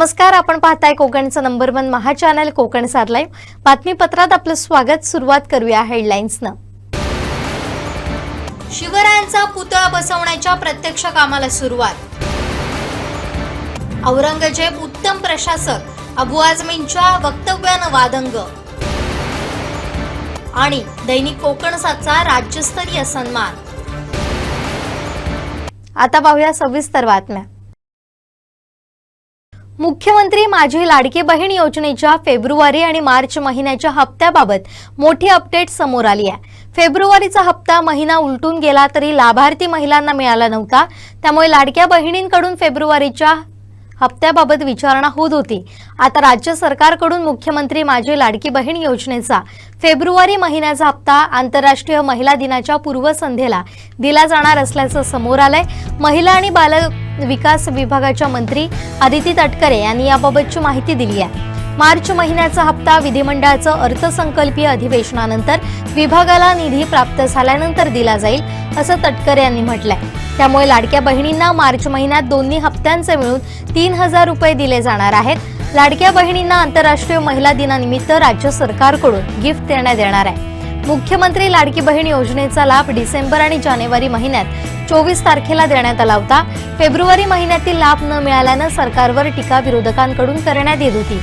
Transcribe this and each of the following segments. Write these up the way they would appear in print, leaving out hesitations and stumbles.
नमस्कार, आपण पाहताय कोकणचं नंबर 1 महा चॅनल कोकण सात लाईव्ह. बातमीपत्रात आपलं स्वागत. सुरुवात करूया हेडलाईन्सनं. शिवरायांचा पुतळा बसवण्याच्या प्रत्यक्ष कामाला सुरुवात. औरंगजेब उत्तम प्रशासक, अबू आझमींच्या वक्तव्यानं वादंग. आणि दैनिक कोकण सातचा राज्यस्तरीय सन्मान. आता पाहूया सविस्तर बातम्या. मुख्यमंत्री माझी लाडकी बहीण योजनेच्या फेब्रुवारी आणि मार्च महिन्याच्या हप्त्याबाबत मोठी अपडेट समोर आली आहे. फेब्रुवारीचा हप्ता महिना उलटून गेला तरी लाभार्थी महिलांना मिळाला नव्हता. त्यामुळे लाडक्या बहिणींकडून फेब्रुवारीच्या हप्त्याबाबत विचारणा होत होती. आता राज्य सरकारकडून मुख्यमंत्री माझी लाडकी बहीण योजनेचा फेब्रुवारी महिन्याचा हप्ता आंतरराष्ट्रीय महिला दिनाच्या पूर्वसंध्येला दिला जाणार असल्याचं समोर आलंय. महिला आणि बाल विकास विभागाच्या मंत्री अदिती तटकरे यांनी याबाबतची माहिती दिली आहे. मार्च महिन्याचा हप्ता विधिमंडळाचं अर्थसंकल्पीय अधिवेशनानंतर विभागाला निधी प्राप्त झाल्यानंतर दिला जाईल असं तटकरे यांनी म्हटलंय. त्यामुळे लाडक्या बहिणींना मार्च महिन्यात दोन्ही हप्त्यांचे मिळून 3000 रुपये दिले जाणार आहेत. लाडक्या बहिणींना आंतरराष्ट्रीय महिला दिनानिमित्त राज्य सरकारकडून गिफ्ट देण्यात येणार आहे. मुख्यमंत्री लाडकी बहीण योजनेचा लाभ डिसेंबर आणि जानेवारी महिन्यात 24 तारखेला देण्यात आला होता. फेब्रुवारी महिन्यातील लाभ न मिळाल्यानं सरकारवर टीका विरोधकांकडून करण्यात येत होती.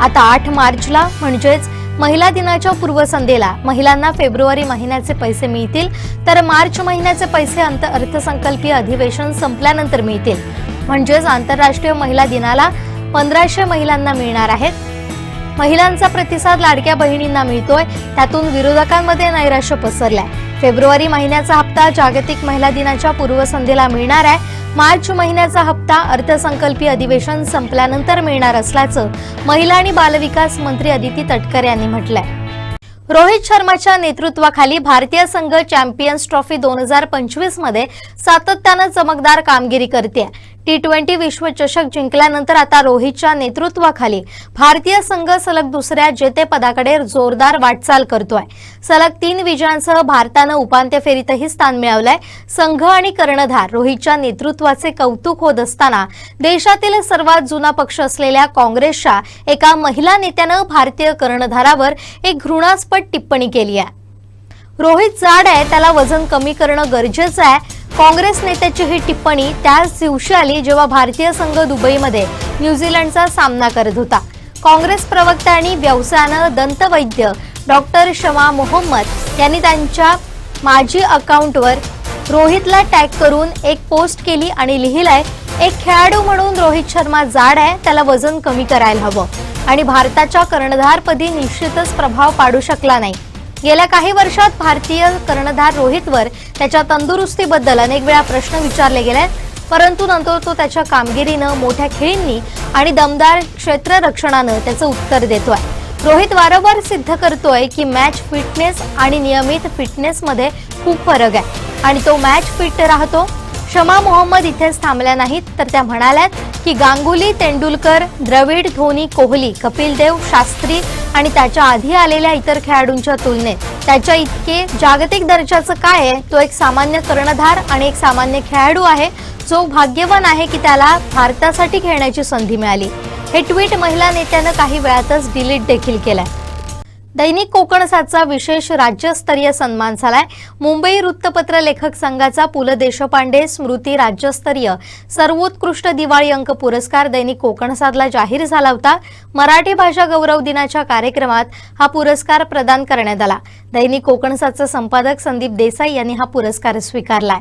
आता 8 मार्चला म्हणजेच महिला दिनाच्या पूर्वसंध्येला महिलांना फेब्रुवारी महिन्याचे पैसे मिळतील, तर मार्च महिन्याचे पैसे अर्थसंकल्पीय अधिवेशन संपल्यानंतर मिळतील. म्हणजेच आंतरराष्ट्रीय महिला दिनाला 1500 महिलांना मिळणार आहेत. महिलांचा प्रतिसाद लाडक्या बहिणींना मिळतोय, त्यातून विरोधकांमध्ये नैराश्य पसरलंय. फेब्रुवारी महिन्याचा हप्ता जागतिक महिला दिनाच्या पूर्वसंध्येला मिळणार आहे. मार्च महिन्याचा हप्ता अर्थसंकल्पीय अधिवेशन संपल्यानंतर मिळणार असल्याचं महिला आणि बालविकास मंत्री अदिती तटकरे यांनी म्हटलंय. रोहित शर्माच्या नेतृत्वाखाली भारतीय संघ चॅम्पियन्स ट्रॉफी 2025 मध्ये सातत्यानं चमकदार कामगिरी करते. T20 विश्वचषक जिंकल्यानंतर आता रोहितच्या नेतृत्वाखाली भारतीय संघ सलग दुसऱ्या जेतेपदाकडे जोरदार वाटचाल करतोय. सलग 3 विजयांसह भारतानं उपांत्य फेरीतही स्थान मिळवलंय. संघ आणि कर्णधार रोहितच्या नेतृत्वाचे कौतुक होत असताना देशातील सर्वात जुना पक्ष असलेल्या काँग्रेसच्या एका महिला नेत्यानं भारतीय कर्णधारावर एक घृणास्पद टिप्पणी केली आहे. रोहित जाड आहे, त्याला वजन कमी करणं गरजेचं आहे. काँग्रेस नेत्याची ही टिप्पणी त्याच दिवशी आली जेव्हा भारतीय संघ दुबईमध्ये न्यूझीलंडचा सामना करत होता. काँग्रेस प्रवक्ता आणि व्यवसायानं दंतवैद्य डॉक्टर शमा मोहम्मद यांनी त्यांच्या माजी अकाउंटवर रोहितला टॅग करून एक पोस्ट केली आणि लिहिलंय, एक खेळाडू म्हणून रोहित शर्मा जाड आहे, त्याला वजन कमी करायला हवं आणि भारताच्या कर्णधारपदी निश्चितच प्रभाव पाडू शकला नाही. गेल्या काही वर्षात भारतीय कर्णधार रोहितवर त्याच्या तंदुरुस्तीबद्दल अनेक वेळा प्रश्न विचारले गेले, परंतु नंतर तो त्याच्या कामगिरीनं, मोठ्या खेळींनी आणि दमदार क्षेत्ररक्षणानं त्याचं उत्तर देतोय. रोहित वारंवार सिद्ध करतोय की मॅच फिटनेस आणि नियमित फिटनेसमध्ये खूप फरक आहे आणि तो मॅच फिट राहतो. शमा मोहम्मद इथेच थांबल्या नाहीत, तर त्या म्हणाल्यात की गांगुली, तेंडुलकर, द्रविड, धोनी, कोहली, कपिल देव, शास्त्री आणि त्याच्या आधी आलेल्या इतर खेळाडूंच्या तुलनेत त्याच्या इतके जागतिक दर्जाचं काय आहे. तो एक सामान्य कर्णधार आणि एक सामान्य खेळाडू आहे, जो भाग्यवान आहे की त्याला भारतासाठी खेळण्याची संधी मिळाली. हे ट्विट महिला नेत्यानं काही वेळातच डिलीट देखील केलंय. दैनिक कोकण सातचा विशेष राज्यस्तरीय सन्मान झालाय. मुंबई वृत्तपत्र लेखक संघाचा पु ल देशपांडे स्मृती राज्यस्तरीय सर्वोत्कृष्ट दिवाळी अंक पुरस्कार दैनिक कोकण सातला जाहीर झाला होता. मराठी भाषा गौरव दिनाच्या कार्यक्रमात हा पुरस्कार प्रदान करण्यात आला. दैनिक कोकण सातचे संपादक संदीप देसाई यांनी हा पुरस्कार स्वीकारलाय.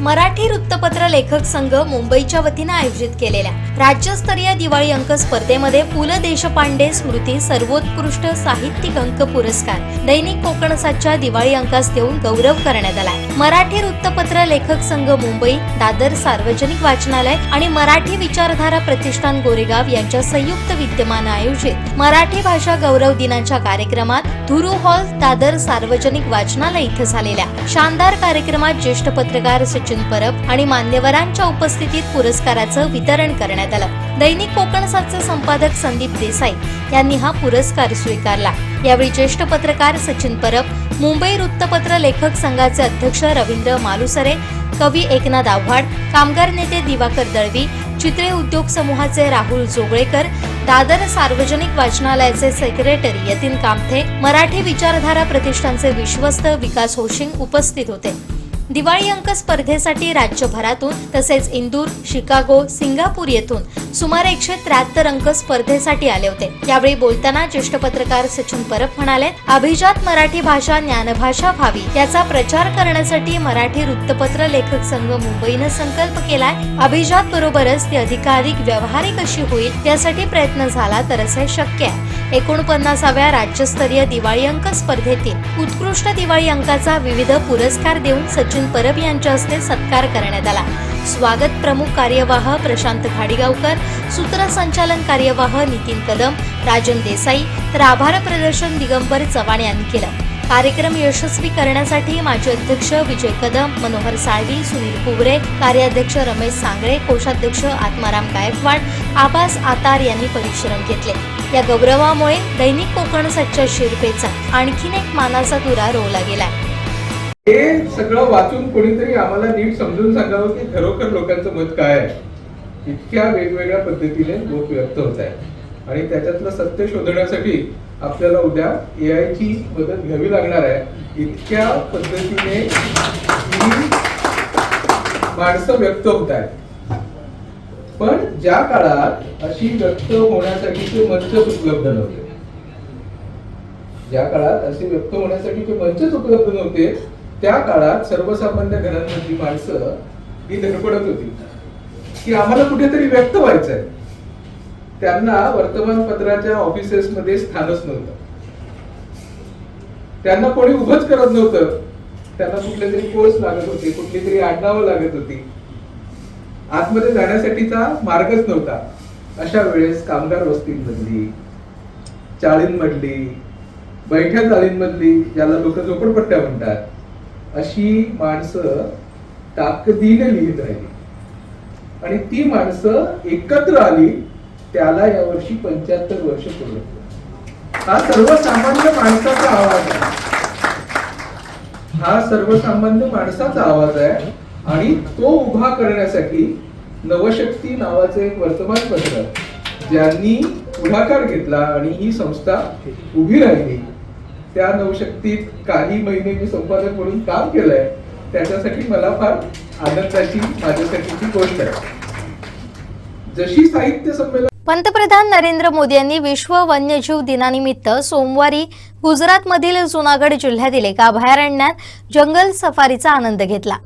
मराठी वृत्तपत्र लेखक संघ मुंबईच्या वतीनं आयोजित केलेल्या राज्यस्तरीय दिवाळी अंक स्पर्धेमध्ये पु ल देशपांडे स्मृती सर्वोत्कृष्ट साहित्यिक अंक पुरस्कार दैनिक कोकण सातच्या दिवाळी अंकास देऊन गौरव करण्यात आलाय. मराठी वृत्तपत्र लेखक संघ मुंबई, दादर सार्वजनिक वाचनालय आणि मराठी विचारधारा प्रतिष्ठान गोरेगाव यांच्या संयुक्त विद्यमानं आयोजित मराठी भाषा गौरव दिनाच्या कार्यक्रमात धुरू हॉल, दादर सार्वजनिक वाचनालय इथं झालेल्या शानदार कार्यक्रमात ज्येष्ठ पत्रकार सचिन परब आणि मान्यवरांच्या उपस्थितीत पुरस्काराचं वितरण करण्यात आलं. दैनिक कोकण सातचे संपादक संदीप देसाई यांनी हा पुरस्कार स्वीकारला. यावेळी ज्येष्ठ पत्रकार सचिन परब, मुंबई वृत्तपत्र लेखक संघाचे अध्यक्ष रवींद्र मालुसरे, कवी एकनाथ आव्हाड, कामगार नेते दिवाकर दळवी, चित्रे उद्योग समूहाचे राहुल जोगळेकर, दादर सार्वजनिक वाचनालयाचे सेक्रेटरी यतीन कामथे, मराठी विचारधारा प्रतिष्ठानचे विश्वस्त विकास होशिंग उपस्थित होते. दिवाळी अंक स्पर्धेसाठी राज्यभरातून तसेच इंदूर, शिकागो, सिंगापूर येथून सुमारे 173 अंक स्पर्धेसाठी आले होते. यावेळी बोलताना ज्येष्ठ पत्रकार सचिन परब म्हणाले, अभिजात मराठी भाषा ज्ञानभाषा व्हावी याचा प्रचार करण्यासाठी मराठी वृत्तपत्र लेखक संघ मुंबईनं संकल्प केलाय. अभिजात बरोबरच ती अधिकाधिक व्यावहारिक अशी होईल यासाठी प्रयत्न झाला तरच हे शक्य आहे. 49व्या राज्यस्तरीय दिवाळी अंक स्पर्धेतील उत्कृष्ट दिवाळी अंकाचा विविध पुरस्कार देऊन सचिन परब यांच्या हस्ते सत्कार करण्यात आला. स्वागत प्रमुख कार्यवाह प्रशांत घाडीगावकर, सूत्रसंचालन कार्यवाह नितीन कदम, राजन देसाई तर आभार प्रदर्शन दिगंबर चव्हाण यांनी केलं. कार्यक्रम यशस्वी करण्यासाठी माजी अध्यक्ष विजय कदम, मनोहर साळवी, सुनील कुवरे, कार्याध्यक्ष रमेश सांगळे, कोषाध्यक्ष आत्माराम गायकवाड, आबास आतार यांनी परिश्रम घेतले. या गौरवामुळे दैनिक कोकण सच्चा शिरपेचा आणखीन एक मानाचा तुरा रोवला गेलाय. हे सगळं वाचून कोणीतरी आम्हाला नीट समजून सांगावं की खरोखर लोकांचं मत काय आहे. इतक्या वेगवेगळ्या पद्धतीने लोक व्यक्त होत आहेत आणि त्याच्यातलं सत्य शोधण्यासाठी आपल्याला उद्या AI ची मदत घ्यावी लागणार आहे. इतक्या पद्धतीने ही माणसं व्यक्त होत आहेत. पण ज्या काळात अशी व्यक्त होण्यासाठीचे मंचच उपलब्ध नव्हते, ज्या काळात असे व्यक्त होण्यासाठीचे मंचच उपलब्ध नव्हते, त्या काळात सर्वसामान्य घरांमधली माणसं ही धडपडत होती की आम्हाला कुठेतरी व्यक्त व्हायचंय. त्यांना वर्तमानपत्राच्या ऑफिसेस मध्ये स्थानच नव्हतं, त्यांना कोणी उभंच करत नव्हतं. त्यांना कुठले तरी कोर्स लागत होते, कुठली तरी आडनावं लागत होती, आतमध्ये जाण्यासाठीचा मार्गच नव्हता. अशा वेळेस कामगार वस्तींमधली, चाळींमधली, बैठ्या चाळींमधली, ज्याला लोक झोपडपट्ट्या म्हणतात, अशी माणसं ताकदीने लिहित राहिली आणि ती माणसं एकत्र आली. त्याला यावर्षी 75 वर्ष पूर्ण. हा सर्वसामान्य माणसाचा आवाज आहे, हा सर्वसामान्य माणसाचा आवाज आहे आणि तो उभा करण्यासाठी नवशक्ती नावाचं एक वर्तमानपत्र ज्यांनी पुढाकार घेतला आणि ही संस्था उभी राहिली, त्या नवशक्तीत काही महिने मी संपादक म्हणून काम केलंय. त्याच्यासाठी मला फार आनंदाची माझ्यासाठीची गोष्ट आहे. जशी साहित्य संमेलन. पंतप्रधान नरेंद्र मोदी यांनी विश्व वन्यजीव दिनानिमित्त सोमवारी गुजरातमधील जुनागड जिल्ह्यातील एका अभयारण्यात जंगल सफारीचा आनंद घेतला.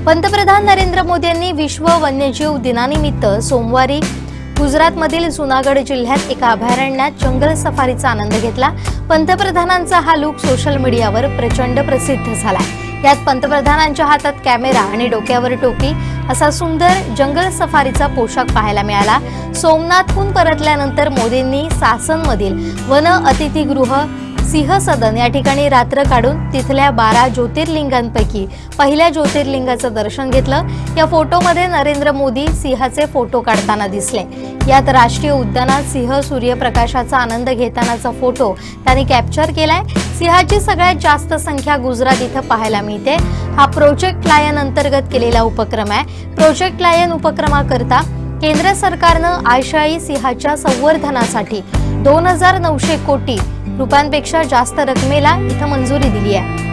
पंतप्रधान नरेंद्र मोदी यांनी विश्व वन्यजीव दिनानिमित्त सोमवारी गुजरातमधील जुनागड जिल्ह्यात एका अभयारण्यात जंगल सफारीचा आनंद घेतला. पंतप्रधानांचा हा लूक सोशल मीडियावर प्रचंड प्रसिद्ध झाला. यात पंतप्रधानांच्या हातात कॅमेरा आणि डोक्यावर टोपी असा सुंदर जंगल सफारीचा पोशाख पाहायला मिळाला. सोमनाथहून परतल्यानंतर मोदींनी सासनमधील वन अतिथीगृह सिंह सदन या ठिकाणी रात्र काढून तिथल्या 12 ज्योतिर्लिंगांपैकी पहिल्या ज्योतिर्लिंगाचं दर्शन घेतलं. या फोटोमध्ये नरेंद्र मोदी सिंहाचे फोटो काढताना दिसले. यात राष्ट्रीय उद्यानात सिंह सूर्यप्रकाशाचा आनंद घेतानाचा फोटो त्यांनी कॅप्चर केलाय. सिंहाची सगळ्यात जास्त संख्या गुजरात इथं पाहायला मिळते. हा प्रोजेक्ट लायन अंतर्गत केलेला उपक्रम आहे. प्रोजेक्ट लायन उपक्रमाकरता केंद्र सरकारनं आशियाई सिंहाच्या संवर्धनासाठी 2900 कोटी रुपयांपेक्षा जास्त रकमेला इथं मंजुरी दिली आहे.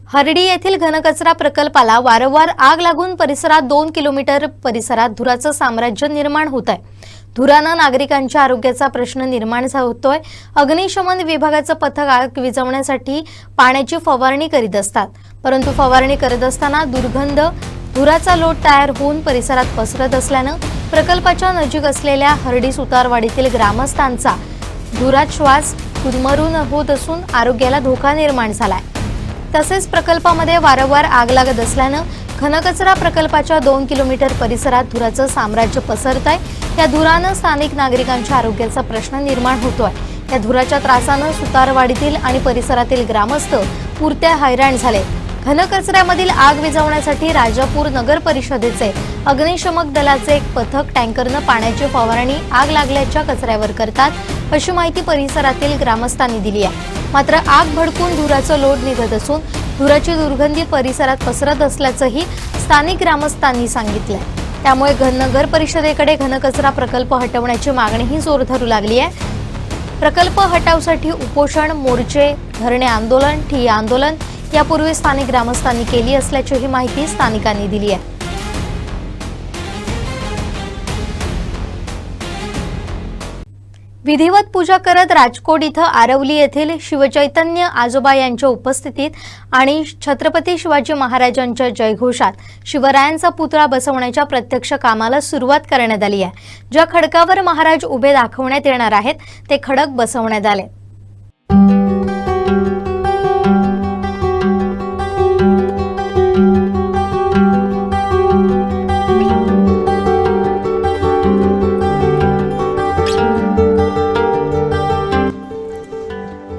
हर्डी येथील घनकचरा प्रकल्पाला वारंवार आग लागून परिसरात 2 किलोमीटर परिसरात धुराचं साम्राज्य निर्माण होत आहे. धुरानं नागरिकांच्या आरोग्याचा प्रश्न निर्माण होतोय। अग्निशमन विभागाचं पथक आग विझवण्यासाठी पाण्याची फवारणी करीत असतात, परंतु फवारणी करत असताना दुर्गंध धुराचा लोट तयार होऊन परिसरात पसरत असल्यानं प्रकल्पाच्या नजीक असलेल्या हर्डी सुतारवाडीतील ग्रामस्थांचा धुरात श्वास गुदमरून होत असून आरोग्याला धोका निर्माण झालाय। तसेच प्रकल्पामध्ये वारंवार आग लागत असल्यानं घनकचरा प्रकल्पाच्या 2 किलोमीटर परिसरात धुराचं साम्राज्य पसरतंय। या धुरानं स्थानिक नागरिकांच्या आरोग्याचा प्रश्न निर्माण होतोय। या धुराच्या त्रासानं सुतारवाडीतील आणि परिसरातील ग्रामस्थ पुरते हैराण झाले। घनकचऱ्यामधील आग विझवण्यासाठी राजापूर नगर परिषदेचे अग्निशमक दलाचे एक पथक टँकरनं पाण्याची फवारणी आग लागल्याच्या कचऱ्यावर करतात, अशी माहिती परिसरातील ग्रामस्थांनी दिली आहे। मात्र आग भडकून धुराचं लोट निघत असून धुराची दुर्गंधी परिसरात पसरत असल्याचंही स्थानिक ग्रामस्थांनी सांगितलंय। त्यामुळे नगर परिषदेकडे घनकचरा प्रकल्प हटवण्याची मागणीही जोर धरू लागली आहे। प्रकल्प हटावसाठी उपोषण, मोर्चे, धरणे आंदोलन, ठिय्या आंदोलन यापूर्वी स्थानिक ग्रामस्थांनी केली असल्याचीही माहिती स्थानिकांनी दिली आहे। विधिवत पूजा करत राजकोट इथं आरवली येथील शिवचैतन्य आजोबा यांच्या उपस्थितीत आणि छत्रपती शिवाजी महाराजांच्या जयघोषात शिवरायांचा पुतळा बसवण्याच्या प्रत्यक्ष कामाला सुरुवात करण्यात आली आहे। ज्या खडकावर महाराज उभे दाखवण्यात येणार आहेत ते खडक बसवण्यात आले।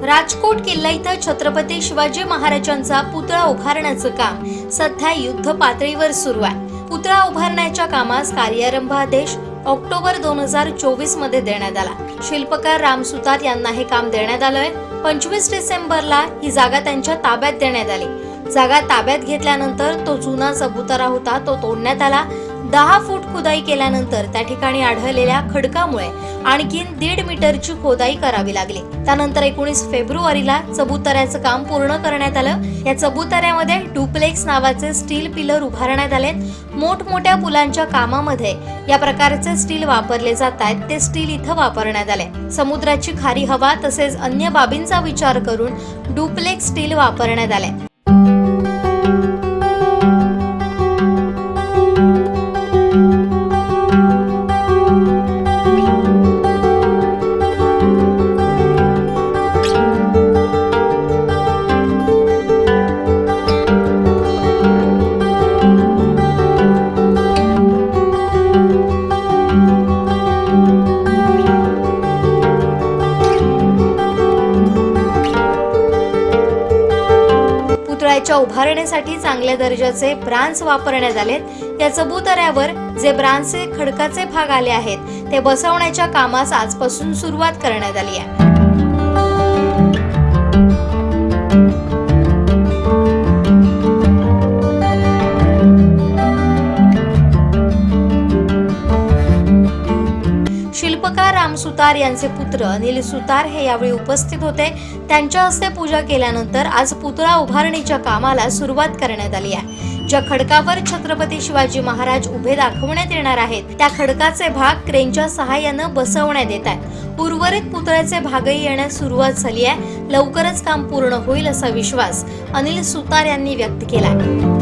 राजकोट किल्ला इथं छत्रपती शिवाजी महाराजांचा पुतळा उभारण्याचं काम सध्या युद्ध पातळीवर सुरू आहे। पुतळा उभारण्याच्या कामास कार्यारंभ आदेश ऑक्टोबर 2024 मध्ये देण्यात आला। शिल्पकार राम सुतार यांना हे काम देण्यात आलंय। 25 डिसेंबरला ही जागा त्यांच्या ताब्यात देण्यात आली। जागा ताब्यात घेतल्यानंतर तो जुना चबुतरा होता तो तोडण्यात आला। 10 फूट खोदाई केल्यानंतर त्या ठिकाणी आढळलेल्या खडकामुळे आणखीन 1.5 मीटरची खोदाई करावी लागली। त्यानंतर 19 फेब्रुवारीला चबुतऱ्याचं काम पूर्ण करण्यात आलं। या चबुतऱ्यामध्ये डुप्लेक्स नावाचे स्टील पिलर उभारण्यात आले। मोठमोठ्या पुलांच्या कामामध्ये या प्रकारचे स्टील वापरले जात आहेत, ते स्टील इथं वापरण्यात आले। समुद्राची खारी हवा तसेच अन्य बाबींचा विचार करून डुप्लेक्स स्टील वापरण्यात आले। पुतळ्याच्या उभारण्यासाठी चांगल्या दर्जाचे ब्रांच वापरण्यात आलेत। या चबुतऱ्यावर जे ब्रांचचे खडकाचे भाग आले आहेत ते बसवण्याच्या कामास आजपासून सुरुवात करण्यात आली आहे। शिल्पकार राम सुतार यांचे पुत्र अनिल सुतार हे यावेळी उपस्थित होते। त्यांच्या हस्ते पूजा केल्यानंतर आज पुतळा उभारणीच्या कामाला सुरुवात करण्यात आली आहे। ज्या खडकावर छत्रपती शिवाजी महाराज उभे दाखवण्यात येणार आहेत त्या खडकाचे भाग क्रेनच्या सहाय्याने बसवण्यात येत आहेत। उर्वरित पुतळ्याचे भागही येण्यास सुरुवात झाली आहे। लवकरच काम पूर्ण होईल असा विश्वास अनिल सुतार यांनी व्यक्त केला आहे।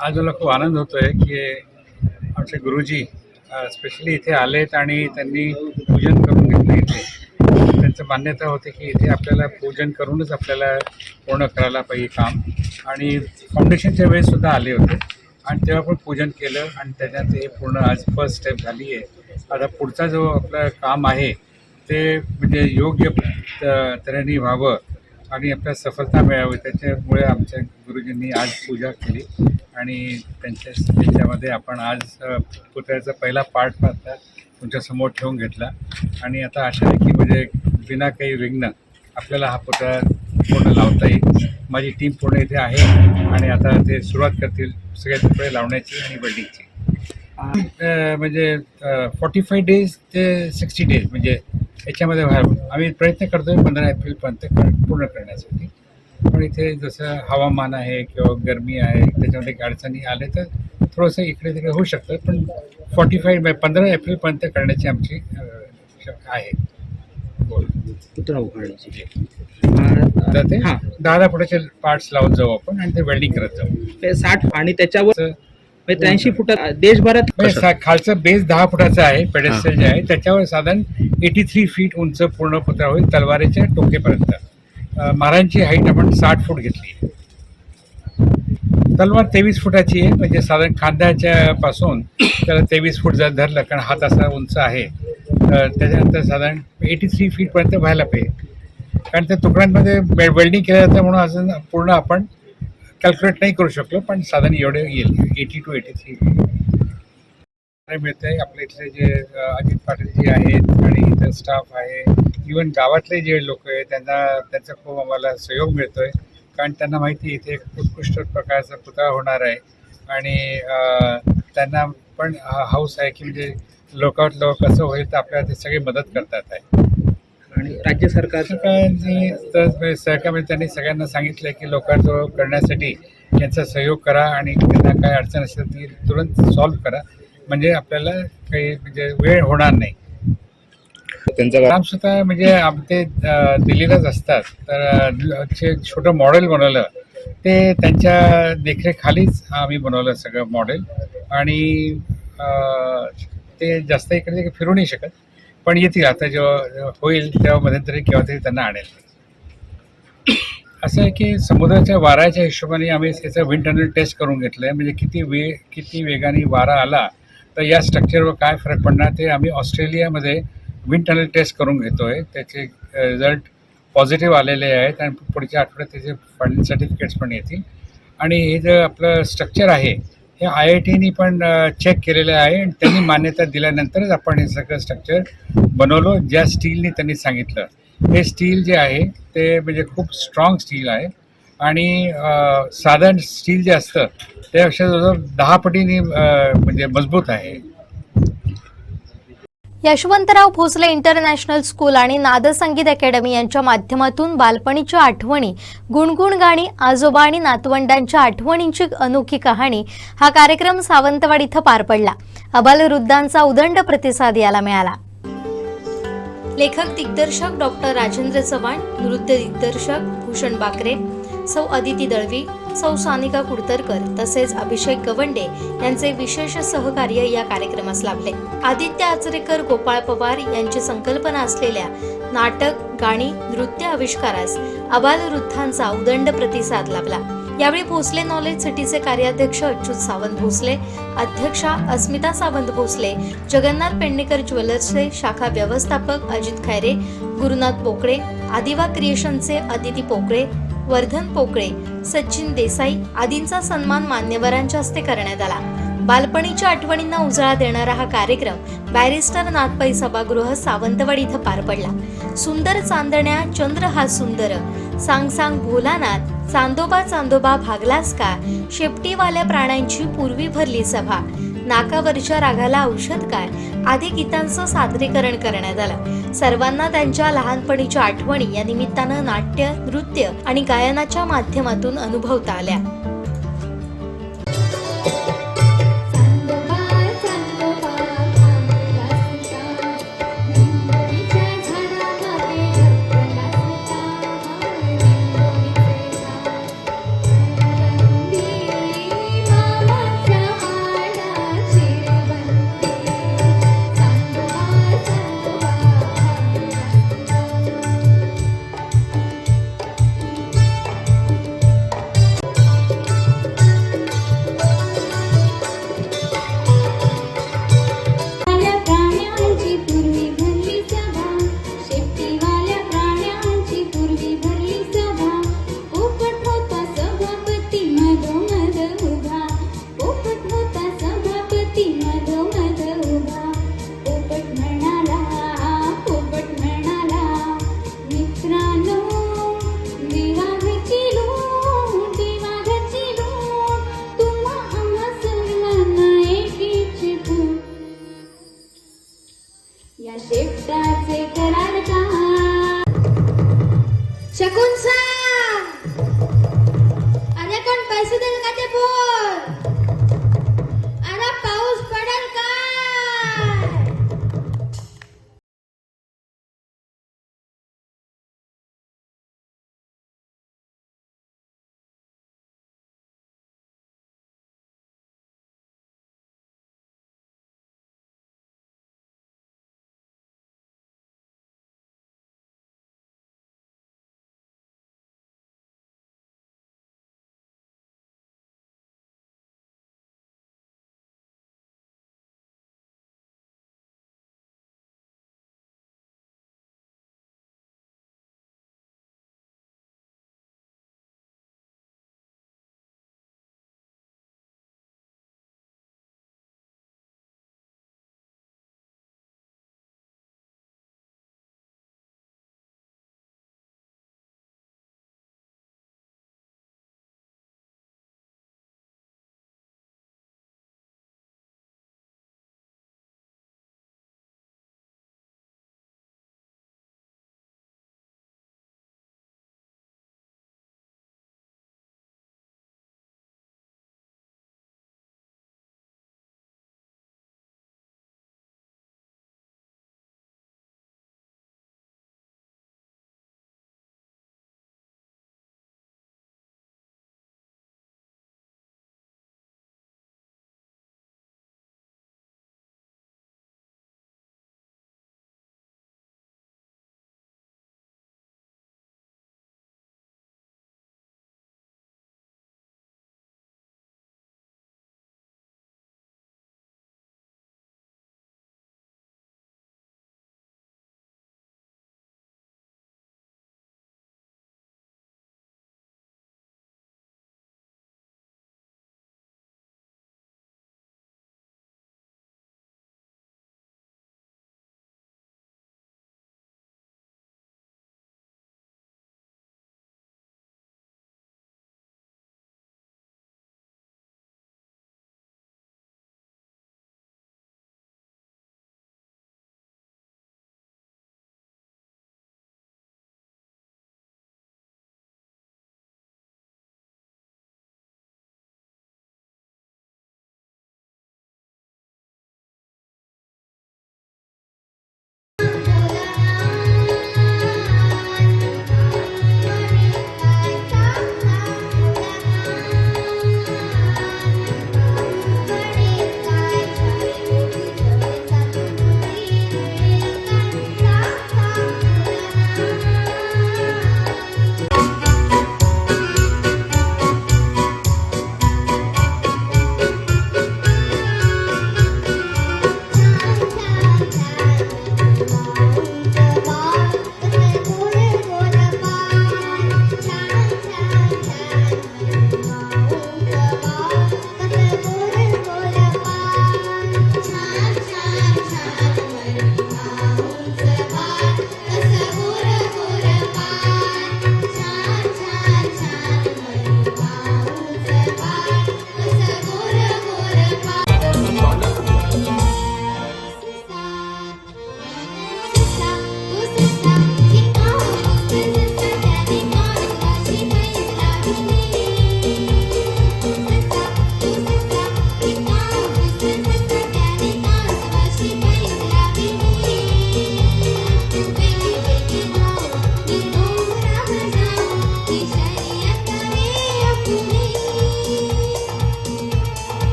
आज मला खूप आनंद होतोय की आमचे गुरुजी स्पेशली इथे आलेत आणि त्यांनी पूजन करून घेतलं। इथे त्यांचं मान्यता होते की इथे आपल्याला पूजन करूनच आपल्याला पूर्ण करायला पाहिजे काम, आणि फाउंडेशनच्या वेळेस सुद्धा आले होते आणि तेव्हा पण पूजन केलं आणि त्याच्यात हे पूर्ण आज फर्स्ट स्टेप झाली आहे। आता पुढचा जो आपलं काम आहे ते म्हणजे योग्य तऱ्हेने व्हावं आणि आपल्याला सफलता मिळावी, त्याच्यामुळे आमच्या गुरुजींनी आज पूजा केली आणि त्याच्यामध्ये आपण आज पुतळ्याचा पहिला पार्ट आता तुमच्यासमोर ठेवून घेतला आणि आता आशा आहे की म्हणजे बिना काही विघ्न आपल्याला हा पुतळा पूर्ण लावता येईल। माझी टीम पूर्ण इथे आहे आणि आता ते सुरुवात करतील सगळे पुतळे लावण्याची आणि वेल्डिंगची। म्हणजे 45 डेज ते 60 डेज म्हणजे याच्यामध्ये आम्ही प्रयत्न करतोय 15 एप्रिलपर्यंत पूर्ण करण्यासाठी। पण इथे जसं हवामान आहे किंवा गरमी आहे त्याच्यामध्ये काही अडचणी आले तर थोडंसं इकडे तिकडे होऊ शकतं, पण 15 एप्रिलपर्यंत करण्याची आमची आहे गोल. पुतळा उभारण्याची. तर ते हां 10 फुटाचे पार्ट्स लावत जाऊ आपण आणि ते वेल्डिंग करत जाऊ. ते 60 आणि त्याच्यावर तर 83 फुटात देशभरात म्हणजे खालचं बेस 10 फुटाचा आहे, पेडेस्टल जे आहे त्याच्यावर साधारण 83 फीट उंच पूर्ण पुतळा होईल तलवारीच्या टोकेपर्यंत. महाराजांची हाईट आपण 60 फूट घेतली. तलवार 23 फुटाची आहे, म्हणजे साधारण खांद्याच्या पासून त्याला 23 फूट जर धरलं, कारण हात असा उंच आहे, त्याच्यानंतर साधारण 83 फीटपर्यंत व्हायला पाहिजे. कारण त्या तुकड्यांमध्ये वेल्डिंग केलं जातं म्हणून अजून पूर्ण आपण कॅल्क्युलेट नाही करू शकलो, पण साधारण एवढे येईल 80 to 83 मिळतं आहे. आपल्या इथले जे अजित पाटील जे आहेत आणि इतर स्टाफ आहे, इवन गावातले जे लोक आहेत त्यांचा खूप आम्हाला सहयोग मिळतो आहे, कारण त्यांना माहिती इथे एक उत्कृष्ट प्रकारचा पुतळा होणार आहे आणि त्यांना पण हाऊस आहे की म्हणजे लोकात लोक कसं होईल तर आपल्याला ते सगळी मदत करतात आहे. आणि राज्य सरकार सरकारने तर सहकार्य त्यांनी सगळ्यांना सांगितलं की लोकांजवळ करण्यासाठी यांचा सहयोग करा आणि त्यांना काय अडचण असेल ती तुरंत सॉल्व्ह करा, म्हणजे आपल्याला काही म्हणजे वेळ होणार नाही. त्यांचं ग्रामसुद्धा म्हणजे ते दिल्लीलाच असतात, तर छोटं मॉडेल बनवलं ते त्यांच्या देखरेखालीच आम्ही बनवलं सगळं मॉडेल, आणि ते जास्त इकडे फिरू नाही शकत, पण येतील आता जेव्हा होईल तेव्हा मध्यंतरी केव्हा तरी त्यांना आणेल. असं आहे की समुद्राच्या वाऱ्याच्या हिशोबाने आम्ही त्याचं विंड टनल टेस्ट करून घेतलं आहे, म्हणजे किती वेगाने वारा आला तर या स्ट्रक्चरवर काय फरक पडणार ते आम्ही ऑस्ट्रेलियामध्ये विंड टनल टेस्ट करून घेतो आहे. त्याचे रिझल्ट पॉझिटिव्ह आलेले आहेत आणि पुढच्या आठवड्यात त्याचे फंडिंग सर्टिफिकेट्स पण येतील. आणि हे जे आपलं स्ट्रक्चर आहे हे IITनी पण चेक केलेलं आहे आणि त्यांनी मान्यता दिल्यानंतरच आपण हे सगळं स्ट्रक्चर बनवलो ज्या स्टीलनी त्यांनी सांगितलं. हे स्टील जे आहे ते म्हणजे खूप स्ट्रॉंग स्टील आहे आणि साधारण स्टील जे असतं त्यापेक्षा जवळजवळ 10 पटीने म्हणजे मजबूत आहे. यशवंतराव भोसले इंटरनॅशनल स्कूल आणि नादसंगीत अकॅडमी यांच्या माध्यमातून बालपणीच्या आठवणी, गुणगुण गाणी, आजोबा आणि नातवंडांच्या आठवणींची अनोखी कहाणी हा कार्यक्रम सावंतवाडी इथं पार पडला. अबालवृद्धांचा उदंड प्रतिसाद याला मिळाला. लेखक दिग्दर्शक डॉक्टर राजेंद्र चव्हाण, नृत्य दिग्दर्शक भूषण बाकरे, सौ अदिती दळवी, सौ सानिका कुडतरकर तसेच अभिषेक गवंडे यांचे विशेष सहकार्य या कार्यक्रमास लाभले. आदित्य आचरेकर, गोपाळ पवार यांची संकल्पना असलेल्या नाटक, गाणी, नृत्य आविष्कारास अबालवृद्धांचा उदंड प्रतिसाद लाभला. यावेळी भोसले नॉलेज सिटीचे कार्याध्यक्ष अच्युत सावंत भोसले, अध्यक्षा अस्मिता सावंत भोसले, जगन्नाथ पेडणेकर ज्वेलर्सचे शाखा व्यवस्थापक अजित खैरे, गुरुनाथ पोकळे, आदिवा क्रिएशनचे अदिती पोकळे, वर्धन पोकळे, सचिन देसाई आदींचा सन्मान मान्यवरांच्या हस्ते करण्यात आला. बालपणीच्या आठवणींना उजाळा देणारा हा कार्यक्रम बॅरिस्टर नाथपै सभागृह सावंतवाडी इथं पार पडला. सुंदर चांदण्या, चंद्र हा सुंदर, सांग सांग भोलानाथ, चांदोबा चांदोबा भागलास का, शेपटीवाल्या प्राण्यांची पूर्वी भरली सभा, नाकावरच्या रागाला औषध काय आदी गीतांचं सादरीकरण करण्यात आलं. सर्वांना त्यांच्या लहानपणीच्या आठवणी या निमित्तानं नाट्य, नृत्य आणि गायनाच्या माध्यमातून अनुभवता आल्या. शेपटाचे करार का शकुंसा असू देल का ते बोल.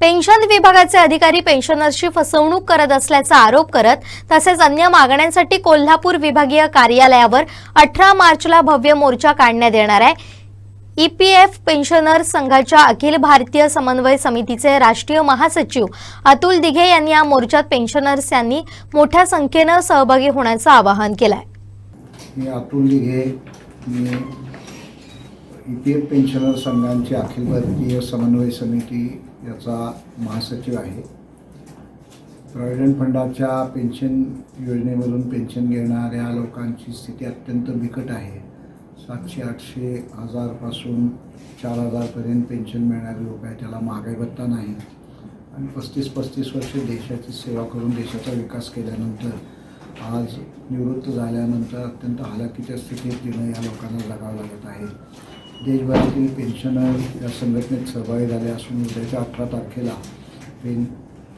पेन्शन विभागाचे अधिकारी पेन्शनर्सची फसवणूक करत असल्याचा आरोप करत तसेच अन्य मागण्यांसाठी कोल्हापूर विभागीय कार्यालयावर 18 मार्चला भव्य मोर्चा काढण्यात येणार आहे. ईपीएफ पेन्शनर संघाच्या अखिल भारतीय समन्वय समितीचे राष्ट्रीय महासचिव अतुल दिघे यांनी या मोर्चात पेन्शनर्स यांनी मोठ्या संख्येनं सहभागी होण्याचं आवाहन केलं आहे. मी अतुल दिघे, मी ईपीएफ पेन्शनर संघांची अखिल भारतीय समन्वय समिती याचा महासचिव आहे. प्रॉव्हिडंट फंडाच्या पेन्शन योजनेमधून पेन्शन घेणाऱ्या लोकांची स्थिती अत्यंत बिकट आहे. 700, 800, 1000पासून 4000पर्यंत पेन्शन मिळणारे लोक आहेत. त्याला महागाई भत्ता नाही आणि 35-35 वर्ष देशाची सेवा करून देशाचा विकास केल्यानंतर आज निवृत्त झाल्यानंतर अत्यंत हलाखीच्या स्थितीत जीवन या लोकांना जगावं लागत आहे. देशभरातील पेन्शनर या संघटनेत सहभागी झाले असून उद्याच्या 18 तारखेला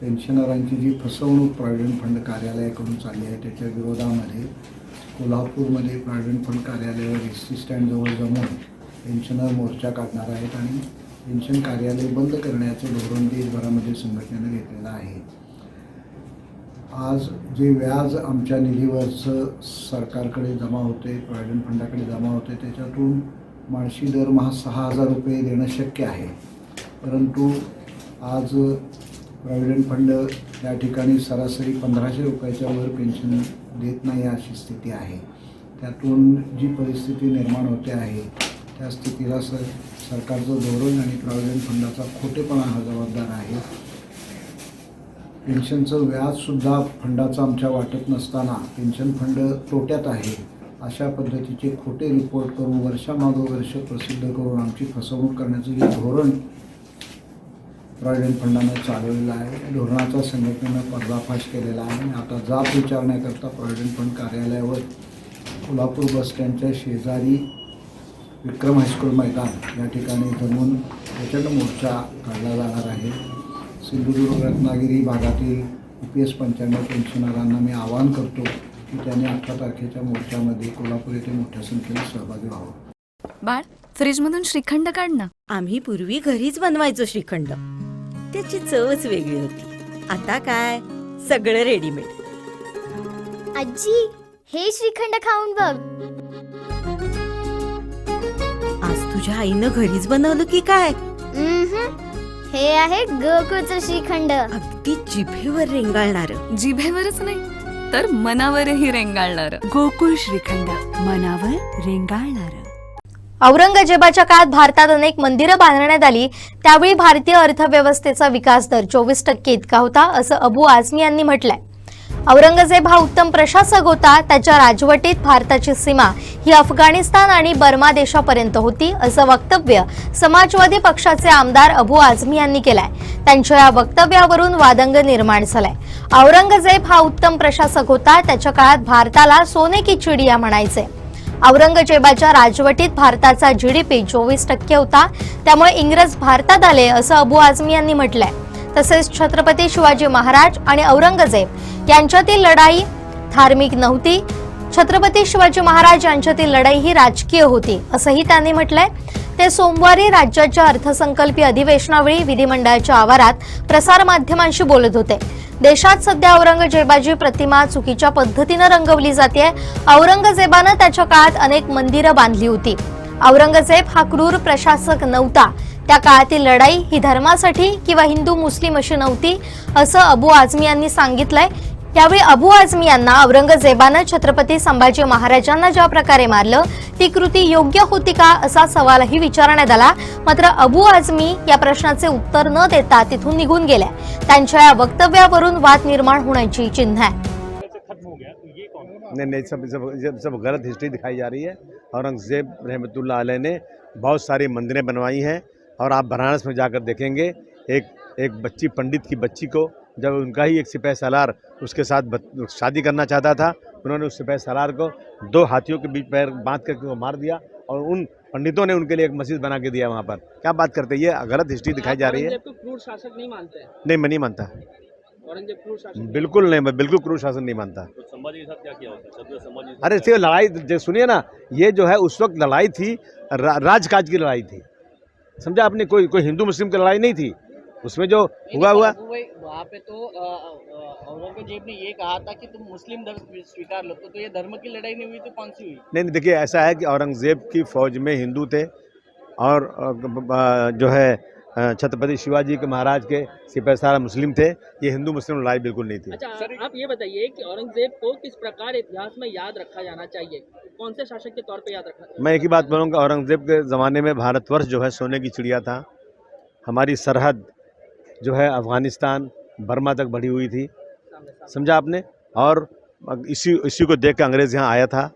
पेन्शनरांची जी फसवणूक प्रॉव्हिडंट फंड कार्यालयाकडून चालली आहे त्याच्या विरोधामध्ये कोल्हापूरमध्ये प्रॉव्हिडंट फंड कार्यालयावर एसटी स्टँडजवळ जमून पेन्शनर मोर्चा काढणार आहेत आणि पेन्शन कार्यालय बंद करण्याचे धोरण देशभरामध्ये संघटनेनं घेतलेलं आहे. आज जे व्याज आमच्या निधीवरचं सरकारकडे जमा होते, प्रॉव्हिडंट फंडाकडे जमा होते, त्याच्यातून माणशी दरमहा 6000 रुपये देणं शक्य आहे. परंतु आज प्रॉव्हिडंट फंड या ठिकाणी सरासरी 1500 रुपयाच्या वर पेन्शन देत नाही अशी स्थिती आहे. त्यातून जी परिस्थिती निर्माण होते आहे त्या स्थितीला सरकारचं धोरण आणि प्रॉव्हिडंट फंडाचा खोटेपणा हा जबाबदार आहे. पेन्शनचं व्याजसुद्धा फंडाचं आमच्या वाटत नसताना पेन्शन फंड तोट्यात आहे अशा पद्धतीचे खोटे रिपोर्ट करून वर्षामागं वर्ष प्रसिद्ध करून आमची फसवणूक करण्याचं जे धोरण प्रॉव्हिडंट फंडानं चालवलेलं आहे त्या धोरणाचा संघटनेनं पर्दाफाश केलेला आहे. आता जाब विचारण्याकरता प्रॉव्हिडंट फंड कार्यालयावर कोल्हापूर बसस्टँडच्या शेजारी विक्रम हायस्कूल मैदान या ठिकाणी जमून प्रचंड मोर्चा काढला जाणार आहे. सिंधुदुर्ग रत्नागिरी भागातील EPS 95 पेन्शनरांना मी आवाहन करतो की त्यांनी 18 तारखेच्या मोर्चामध्ये कोल्हापूर येथे मोठ्या संख्येने सहभागी व्हावं. बाळ, फ्रीजमधून श्रीखंड काढ ना. आम्ही पूर्वी घरीच बनवायचो श्रीखंड. त्याची चवच वेगळी होती. आता काय सगळं रेडीमेड. आजी, हे श्रीखंड खाऊन बघ. आज तुझ्या आईनं घरीच बनवलं की काय? हे आहे गोकुळचं श्रीखंड. अगदी जिभेवर रेंगाळणार. जिभेवरच नाही तर मनावरही रेंगाळणार. गोकुळ श्रीखंड, मनावर रेंगाळणार. औरंगजेबाच्या काळात भारतात अनेक मंदिरं बांधण्यात आली. त्यावेळी भारतीय अर्थव्यवस्थेचा विकास दर 24% इतका होता असं अबू आझमी यांनी म्हटलंय. औरंगजेब हा उत्तम प्रशासक होता. त्याच्या राजवटीत भारताची सीमा ही अफगाणिस्तान आणि बर्मा देशापर्यंत होती असं वक्तव्य समाजवादी पक्षाचे आमदार अबू आझमी यांनी केलंय. त्यांच्या या वक्तव्यावरून वादंग निर्माण झालाय. औरंगजेब हा उत्तम प्रशासक होता. त्याच्या काळात भारताला सोने की चिडिया म्हणायचे. औरंगजेबाच्या राजवटीत भारताचा GDP 24% होता. त्यामुळे इंग्रज भारतात आले असं अबू आझमी यांनी म्हटलंय. तसेच छत्रपती शिवाजी महाराज आणि औरंगजेब यांच्यातील लढाई धार्मिक नव्हती. छत्रपती शिवाजी महाराज यांच्यातील लढाई ही राजकीय होती असंही त्यांनी म्हटलंय. ते सोमवारी राज्याच्या अर्थसंकल्पीय अधिवेशनावेळी विधिमंडळाच्या आवारात प्रसारमाध्यमांशी बोलत होते. देशात सध्या औरंगजेबाची प्रतिमा चुकीच्या पद्धतीनं रंगवली जाते. औरंगजेबानं त्याच्या काळात अनेक मंदिरं बांधली होती. औरंगजेब हा क्रूर प्रशासक नव्हता. त्या काळातील लढाई ही धर्मासाठी किंवा हिंदू मुस्लिम अशी नव्हती असं अबू आझमी यांनी सांगितलंय. यावेळी अबू आझमी यांना औरंगजेबानं छत्रपती संभाजी महाराजांना ज्या प्रकारे मारलं ती कृती योग्य होती का असा सवालही विचारण्यात आला. मात्र अबू आझमी या प्रश्नाचे उत्तर न देता तिथून निघून गेल्या. त्यांच्या या वक्तव्यावरून वाद निर्माण होण्याची चिन्ह आहे. नहीं सब गलत हिस्ट्री दिखाई जा रही है. औरंगजेब रहमतुल्लाह अलैह ने बहुत सारी मंदिरें बनवाई हैं और आप बनारस में जाकर देखेंगे एक बच्ची पंडित की बच्ची को जब उनका ही एक सिपाही सालार उसके साथ शादी करना चाहता था, उन्होंने उस सिपाही सालार को 2 हाथियों के बीच पैर बांध करके वो मार दिया और उन पंडितों ने उनके लिए एक मस्जिद बना के दिया वहाँ पर. क्या बात करते हैं, ये गलत हिस्ट्री दिखाई जा रही है. क्रूर शासक नहीं मानते हैं? नहीं, मैं नहीं मानता. औरंगजेब क्रूर शासक बिल्कुल नहीं, मैं बिल्कुल क्रूर शासन नहीं मानता. तो संभाजी के साथ क्या किया होता? अरे सिर्फ लड़ाई सुनिए ना, ये जो है उस वक्त लड़ाई थी राजकाज की लड़ाई थी. समझा आपने, कोई हिंदू मुस्लिम की लड़ाई नहीं थी. उसमें जो हुआ वहाँ पे तो औरंगजेब ने ये कहा था कि तुम मुस्लिम धर्म स्वीकार लो, तो ये धर्म की लड़ाई नहीं हुई तो कौन सी हुई? नहीं, देखिए ऐसा है कि औरंगजेब की फौज में हिंदू थे और जो है छत्रपति शिवाजी के महाराज के सिपाही सारा मुस्लिम थे। ये हिंदू मुस्लिम लड़ाई बिल्कुल नहीं थी। अच्छा, आप ये बताइए कि औरंगजेब को किस प्रकार इतिहास में याद रखा जाना चाहिए, कौन से शासक के तौर पे याद रखा? मैं एक ही बात बोलूँगा, औरंगजेब के ज़माने में भारतवर्ष जो है सोने की चिड़िया था। हमारी सरहद जो है अफगानिस्तान बर्मा तक बढ़ी हुई थी, समझा आपने। और इसी को देख के अंग्रेज़ यहाँ आया था।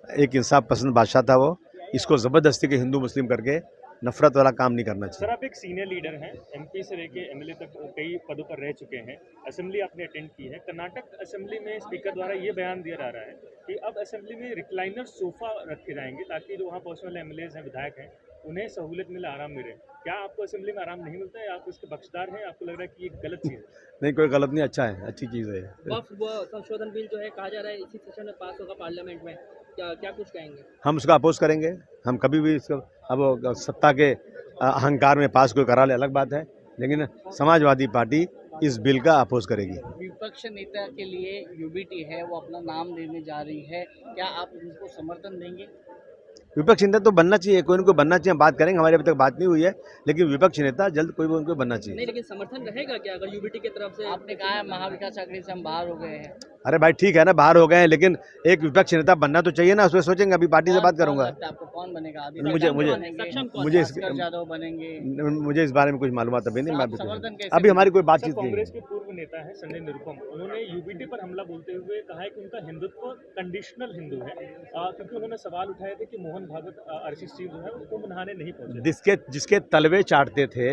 एक इंसाफ पसंद बादशाह था वो। इसको ज़बरदस्ती के हिंदू मुस्लिम करके नफरत वाला काम नहीं करना चाहिए। सर, आप एक सीनियर लीडर हैं, एमपी से लेके एमएलए तक कई पदों पर रह चुके हैं, असेंबली आपने अटेंड की है। कर्नाटक असेंबली में स्पीकर द्वारा ये बयान दिया जा रहा है कि अब असेंबली में रिक्लाइनर सोफा रखे जाएंगे ताकि जो वहाँ पहुँचने वाले एमएलएज हैं, विधायक हैं, उन्हें सहूलियत मिले, आराम मिले। क्या आपको असेंबली में आराम नहीं मिलता है? आप इसके बख्शदार हैं? आपको लग रहा है कि ये गलत चीज़ है? नहीं, कोई गलत नहीं, अच्छा है, अच्छी चीज़ है। वक्फ संशोधन बिल जो है कहा जा रहा है इसी सेशन में पास होगा पार्लियामेंट में, क्या कुछ कहेंगे? हम उसका अपोज करेंगे। हम कभी भी इसको, अब सत्ता के अहंकार में पास कोई करा ले अलग बात है, लेकिन समाजवादी पार्टी इस बिल का अपोज करेगी। विपक्ष नेता के लिए यूबीटी है, वो अपना नाम देने जा रही है, क्या आप उनको समर्थन देंगे? विपक्ष नेता तो बनना चाहिए, कोई न कोई बनना चाहिए। हम बात करेंगे, हमारी अभी तक बात नहीं हुई है, लेकिन विपक्ष नेता जल्द कोई उनको बनना चाहिए। नहीं, लेकिन समर्थन रहेगा क्या अगर यूबीटी की तरफ से? आपने कहा है महाविकास अघाड़ी से हम बाहर हो गए हैं। अरे भाई ठीक है ना, बाहर हो गए हैं, लेकिन एक विपक्ष नेता बनना तो चाहिए ना, उसमें सोचेंगे। अभी पार्टी से बात करूंगा। आपको कौन बनेगा? मुझे इस बारे में कुछ मालूमात अभी नहीं। मैं अभी हमारी कोई बातचीत नहीं। कांग्रेस के पूर्व नेता है संजय निरुपम, उन्होंने यूबीटी पर हमला बोलते हुए कहा है कि उनका हिंदुत्व कंडीशनल हिंदू है, क्योंकि उन्होंने सवाल उठाए थे कि मोहन भागवत आरसीसी जो है वो कुंभ नहाने नहीं पहुंचे। जिसके तलवे चाटते थे,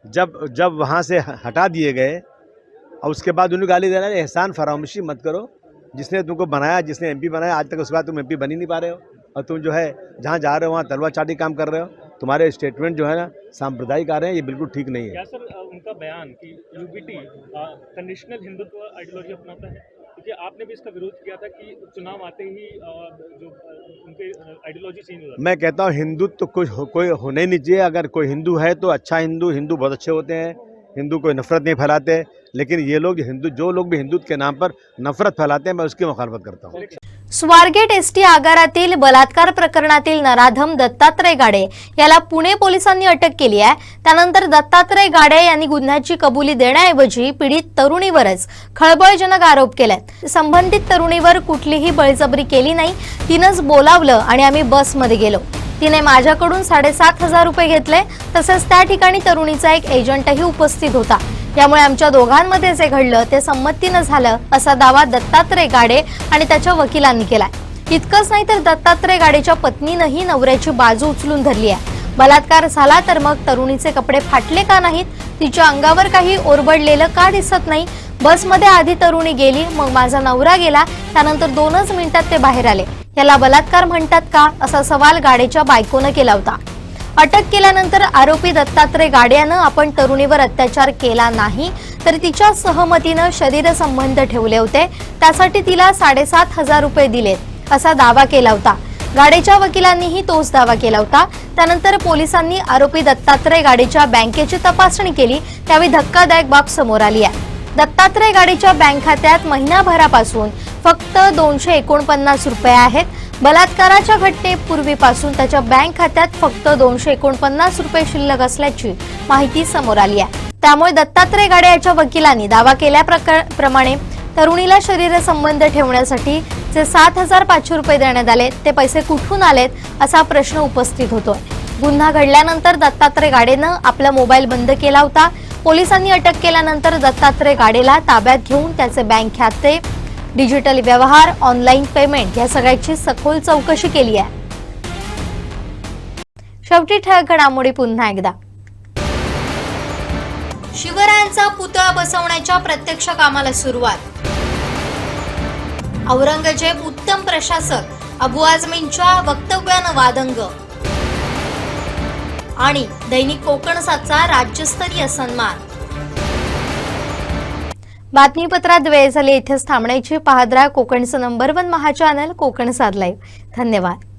जब वहाँ से हटा दिए गए और उसके बाद उन्हें गाली देना, एहसान फरामोशी मत करो। जिसने तुमको बनाया, जिसने एमपी बनाया, आज तक उसके बाद तुम एमपी बन ही नहीं पा रहे हो, और तुम जो है जहाँ जा रहे हो वहाँ तलवा चाटी काम कर रहे हो। तुम्हारे स्टेटमेंट जो है ना सांप्रदायिक आ रहे हैं, ये बिल्कुल ठीक नहीं है। क्या सर उनका बयान कि यूबीटी कंडीशनल हिंदुत्व आइडियोलॉजी अपनाता है, क्योंकि आपने भी इसका विरोध किया था कि चुनाव आते ही जो उनके आइडियोलॉजी चेंज हो जाती है? मैं कहता हूँ हिंदुत्व तो कोई होने नहीं चाहिए। अगर कोई हिंदू है तो अच्छा हिंदू बहुत अच्छे होते हैं, हिंदू कोई नफरत नहीं फैलाते। लेकिन ये लोग जो लोग भी हिंदुत्व के नाम पर नफरत फैलाते हैं, मैं उसकी मुखालफत करता हूँ। स्वारगेट एसटी आगारातील बलात्कार प्रकरणातील नराधम दत्तात्रय गाडे याला पुणे पोलिसांनी अटक केली आहे। त्यानंतर दत्तात्रय गाडे यांनी गुन्ह्याची कबुली देण्याऐवजी पीडित तरुणीवरच खळबळजनक आरोप केलेत। संबंधित तरुणीवर कुठलीही बळजबरी केली नाही, तिनंच बोलावलं आणि आम्ही बसमध्ये गेलो। तिने माझ्याकडून 7,500 रुपये घेतले, तसेच त्या ठिकाणी तरुणीचा एक एजंटही उपस्थित होता। यामुळे आमच्या दोघांमध्ये जे घडलं ते संमतीनं झालं, असा दावा दत्तात्रय गाडे आणि त्याच्या वकिलांनी केलाय। इतकंच नाही तर दत्तात्रय गाडेच्या पत्नीनंही नवऱ्याची बाजू उचलून धरली आहे। बलात्कार झाला तर मग तरुणीचे कपडे फाटले का नाहीत, तिच्या अंगावर काही ओरबडलेलं का दिसत नाही, बसमध्ये आधी तरुणी गेली, मग माझा नवरा गेला, त्यानंतर 2च मिनिटात ते बाहेर आले, याला बलात्कार म्हणतात का, असा सवाल गाडेच्या बायकोनं केला होता। अटक केल्यानंतर आरोपी दत्तात्रय गाडे यानं आपण तरुणीवर अत्याचार केला नाही, तर तिच्या सहमतीनं शरीरसंबंध ठेवले होते, त्यासाठी तिला 7,500 रुपये दिलेत, असा दावा केला होता। गाडेच्या वकिलांनीही तोच दावा केला होता। त्यानंतर पोलिसांनी आरोपी दत्तात्रय गाडेच्या बँकेची तपासणी केली, त्यावेळी धक्कादायक बाब समोर आली आहे। दत्तात्रय गाडेच्या बँक खात्यात महिनाभरापासून फक्त 249 रुपये आहेत। बलात्काराच्या घटनेपूर्वीपासून त्याच्या बँक खात्यात फक्त 249 रुपये शिल्लक असल्याची माहिती समोर आली आहे। त्यामुळे दत्तात्रय गाडे याच्या वकिलांनी दावा केल्याप्रमाणे तरुणीला शरीरसंबंध ठेवण्यासाठी जे 7,500 रुपये देण्यात आले, ते पैसे कुठून आलेत, असा प्रश्न उपस्थित होतोय। गुन्हा घडल्यानंतर दत्तात्रय गाडेनं आपला मोबाईल बंद केला होता। पोलिसांनी अटक केल्यानंतर दत्तात्रय गाडेला ताब्यात घेऊन त्याचे बँक खाते, डिजिटल व्यवहार, ऑनलाईन पेमेंट या सगळ्याची सखोल चौकशी केली आहे। शेवटी ठळक घडामोडी पुन्हा एकदा। शिवरायांचा पुतळा बसवण्याच्या प्रत्यक्ष कामाला सुरुवात। औरंगजेब उत्तम प्रशासक, अबू आझमींच्या वक्तव्यानं वादंग। आणि दैनिक कोकण 7चा राज्यस्तरीय सन्मान। बातमीपत्रात वेळ झाली, इथेच थांबण्याची। पाहत राहा कोकणचं नंबर 1 महा चॅनल कोकण 7 लाईव्ह। धन्यवाद।